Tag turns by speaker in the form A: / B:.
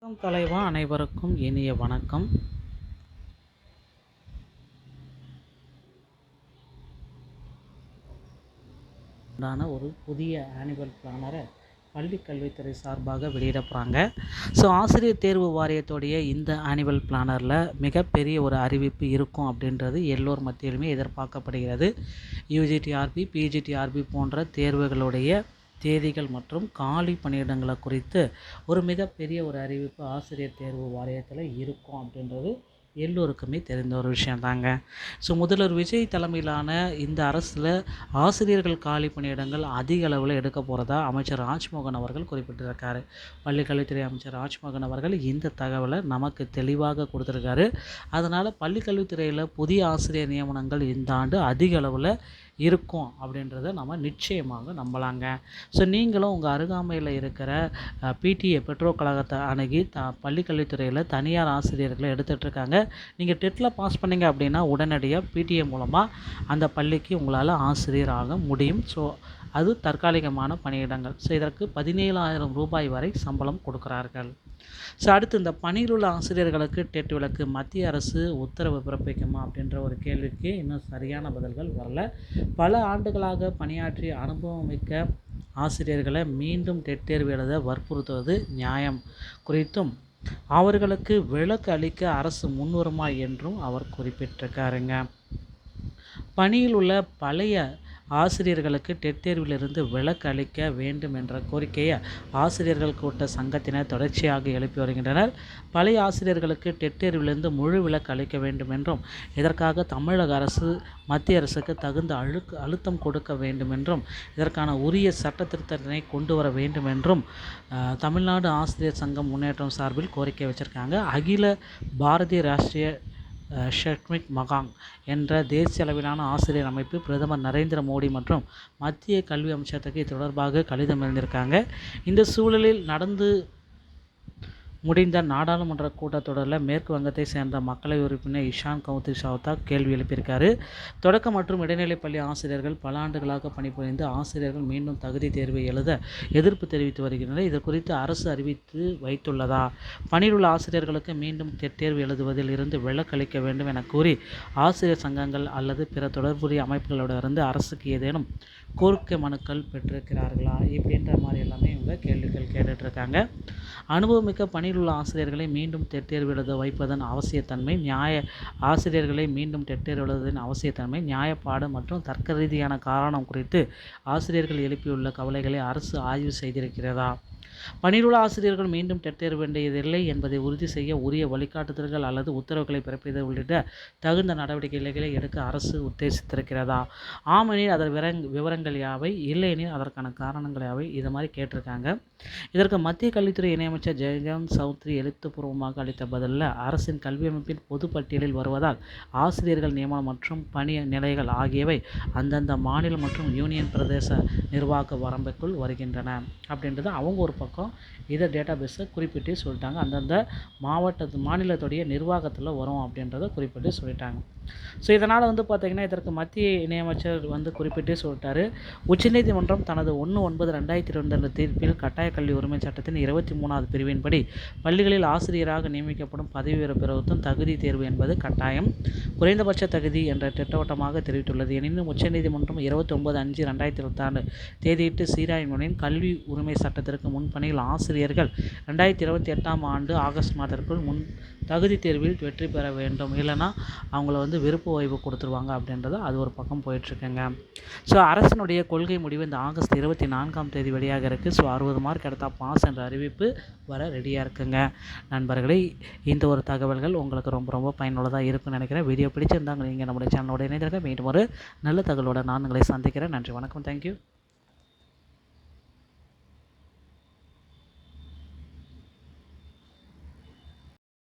A: தலைவா அனைவருக்கும் இனிய வணக்கம். ஒரு புதிய ஆனுவல் பிளானரை பள்ளி கல்வித்துறை சார்பாக வெளியிட போகிறாங்க. ஆசிரியர் தேர்வு வாரியத்துடைய இந்த ஆனுவல் பிளானரில் மிகப்பெரிய ஒரு அறிவிப்பு இருக்கும் அப்படின்றது எல்லோர் மத்தியிலுமே எதிர்பார்க்கப்படுகிறது. யூஜிடிஆர்பி, பிஜிடிஆர்பி போன்ற தேர்வுகளுடைய தேதிகள் மற்றும் காலி பணியிடங்களை குறித்து ஒரு மிகப்பெரிய ஒரு அறிவிப்பு ஆசிரியர் தேர்வு வாரியத்தில் இருக்கும் அப்படின்றது எல்லோருக்குமே தெரிந்த ஒரு விஷயந்தாங்க. முதல்வர் விஜய் தலைமையிலான இந்த அரசில் ஆசிரியர்கள் காலி பணியிடங்கள் அதிக அளவில் எடுக்க போகிறதா அமைச்சர் ராஜ்மோகன் அவர்கள் குறிப்பிட்டிருக்காரு. பள்ளிக்கல்வித்துறை அமைச்சர் ராஜ்மோகன் அவர்கள் இந்த தகவலை நமக்கு தெளிவாக கொடுத்துருக்காரு. அதனால் பள்ளிக்கல்வித்துறையில் புதிய ஆசிரியர் நியமனங்கள் இந்த ஆண்டு அதிக அளவில் இருக்கும் அப்படின்றத நம்ம நிச்சயமாக நம்பலாங்க. நீங்களும் உங்கள் அருகாமையில் இருக்கிற பிடிஏ பெற்றோர் கழகத்தை அணுகி பள்ளிக்கல்வித்துறையில் தனியார் ஆசிரியர்களை எடுத்துகிட்ருக்காங்க. நீங்கள் டெட்டில் பாஸ் பண்ணிங்க அப்படின்னா உடனடியாக பிடிஏ மூலமாக அந்த பள்ளிக்கு உங்களால் ஆசிரியர் ஆக முடியும். அது தற்காலிகமான பணியிடங்கள். இதற்கு 17,000 ரூபாய் வரை சம்பளம் கொடுக்கிறார்கள். அடுத்து இந்த பணியில் உள்ள ஆசிரியர்களுக்கு டெட் விலக்கு மத்திய அரசு உத்தரவு பிறப்பிக்குமா அப்படின்ற ஒரு கேள்விக்கு இன்னும் சரியான பதில்கள் வரல. பல ஆண்டுகளாக பணியாற்றி அனுபவம் மிக்க ஆசிரியர்களை மீண்டும் டெட் தேர்வு எழுத வற்புறுத்துவது நியாயம் குறித்தும் அவர்களுக்கு விலக்கு அளிக்க அரசு முன்வருமா என்றும் அவர் குறிப்பிட்டிருக்காருங்க. பணியில் உள்ள பழைய ஆசிரியர்களுக்கு டெட் தேர்விலிருந்து விலக்கு அளிக்க வேண்டும் என்ற கோரிக்கையை ஆசிரியர்கள் கூட்ட சங்கத்தினர் தொடர்ச்சியாக எழுப்பி வருகின்றனர். பழைய ஆசிரியர்களுக்கு டெட் தேர்விலிருந்து முழு விலக்கு அளிக்க வேண்டும் என்றும் இதற்காக தமிழக அரசு மத்திய அரசுக்கு தகுந்த அழுத்தம் கொடுக்க வேண்டும் என்றும் இதற்கான உரிய சட்ட திருத்தத்தினை கொண்டு வர வேண்டும் என்றும் தமிழ்நாடு ஆசிரியர் சங்கம் முன்னேற்றம் சார்பில் கோரிக்கை வச்சுருக்காங்க. அகில பாரதிய ராஷ்டிரிய ஷைக்ஷிக் மகாங் என்ற தேசிய அளவிலான ஆசிரியர் அமைப்பு பிரதமர் நரேந்திர மோடி மற்றும் மத்திய கல்வி அமைச்சகத்துக்கு இது தொடர்பாக கடிதம் எழுதியிருக்காங்க. இந்த சூழலில் நடந்து முடிந்த நாடாளுமன்ற கூட்டத்தொடரில் மேற்கு வங்கத்தை சேர்ந்த மக்களவை உறுப்பினர் இஷான் கௌதி சௌதா கேள்வி எழுப்பியிருக்காரு. தொடக்க மற்றும் இடைநிலைப் பள்ளி ஆசிரியர்கள் பல ஆண்டுகளாக பணிபுரிந்து ஆசிரியர்கள் மீண்டும் தகுதி தேர்வை எழுத எதிர்ப்பு தெரிவித்து வருகின்றனர். இது குறித்து அரசு அறிவித்து வைத்துள்ளதா? பணியில் உள்ள ஆசிரியர்களுக்கு மீண்டும் தேர்வு எழுதுவதில் இருந்து விலக்கு அளிக்க வேண்டும் என கூறி ஆசிரியர் சங்கங்கள் அல்லது பிற தொடர்புடைய அமைப்புகளிடமிருந்து அரசுக்கு ஏதேனும் கோரிக்கை மனுக்கள் பெற்றிருக்கிறார்களா? இப்படின்ற மாதிரி எல்லாமே இவங்க கேள்விகள் கேட்டுட்ருக்காங்க. அனுபவமிக்க பணியில் உள்ள ஆசிரியர்களை மீண்டும் டெட் தேர்வு எழுத வைப்பதன் அவசியத்தன்மை, ஆசிரியர்களை மீண்டும் டெட் தேர்வு எழுதுவதன் அவசியத்தன்மை, நியாயப்பாடு மற்றும் தர்க்க ரீதியான காரணம் குறித்து ஆசிரியர்கள் எழுப்பியுள்ள கவலைகளை அரசு ஆய்வு செய்திருக்கிறதா? பணியிலுள்ள ஆசிரியர்கள் மீண்டும் டெட் தேர்வு வேண்டியதில்லை என்பதை உறுதி செய்ய உரிய வழிகாட்டுதல்கள் அல்லது உத்தரவுகளை பிறப்பிப்பது உள்ளிட்ட தகுந்த நடவடிக்கைகளை எடுக்க அரசு உத்தேசித்திருக்கிறதா? ஆமெனில் அதன் விவரங்கள் யாவை, இல்லையெனில் அதற்கான காரணங்கள் யாவை? இது மாதிரி கேட்டிருக்காங்க. இதற்கு மத்திய கல்வித்துறை இணையமைச்சர் ஜெயந்த் சௌத்ரி எழுத்துப்பூர்வமாக அளித்த பதிலில் அரசின் கல்வி அமைப்பின் பொது பட்டியலில் வருவதால் ஆசிரியர்கள் நியமனம் மற்றும் பணி நிலைகள் ஆகியவை அந்தந்த மாநில மற்றும் யூனியன் பிரதேச நிர்வாக வரம்புக்குள் வருகின்றன அப்படின்றது அவங்க ஒரு பக்கம் இதை டேட்டா பேஸை குறிப்பிட்டு சொல்லிட்டாங்க. அந்தந்த மாநிலத்துடைய நிர்வாகத்தில் வரும் அப்படின்றத குறிப்பிட்டு சொல்லிட்டாங்க. இதனால் பார்த்திங்கன்னா இதற்கு மத்திய இணையமைச்சர் குறிப்பிட்டே சொல்லிட்டாரு. உச்சநீதிமன்றம் தனது 1/9/2022 தீர்ப்பில் கட்டாய கல்வி உரிமை சட்டத்தின் 23வது பிரிவின்படி பள்ளிகளில் ஆசிரியராக நியமிக்கப்படும் பதவி உயர்வு பெறுவதும் தகுதி தேர்வு என்பது கட்டாயம், குறைந்தபட்ச தகுதி என்ற திட்டவட்டமாக தெரிவித்துள்ளது. எனினும் உச்சநீதிமன்றம் 29/5/2022 தேதியிட்டு சீராய்வின் கல்வி உரிமை சட்டத்திற்கு முன்பணியில் ஆசிரியர்கள் 2028ஆம் ஆண்டு ஆகஸ்ட் மாதத்திற்குள் தகுதி தேர்வில் வெற்றி பெற வேண்டும், இல்லைனா அவங்கள விருப்ப ஓய்வு கொடுத்துருவாங்க அப்படின்றது அது ஒரு பக்கம் போயிட்டுருக்குங்க. அரசினுடைய கொள்கை முடிவு இந்த ஆகஸ்ட் 24ஆம் தேதி வெளியாக இருக்குது. 60 மார்க் எடுத்தால் பாஸ் என்ற அறிவிப்பு வர ரெடியாக இருக்குங்க. நண்பர்களே, இந்த ஒரு தகவல்கள் உங்களுக்கு ரொம்ப ரொம்ப பயனுள்ளதாக இருக்குன்னு நினைக்கிறேன். வீடியோ பிடிச்சிருந்தாங்க நீங்கள் நம்முடைய சேனலோட இணைந்திருக்க மீண்டும் ஒரு நல்ல தகவலோட நான் உங்களை சந்திக்கிறேன். நன்றி, வணக்கம், தேங்க்யூ.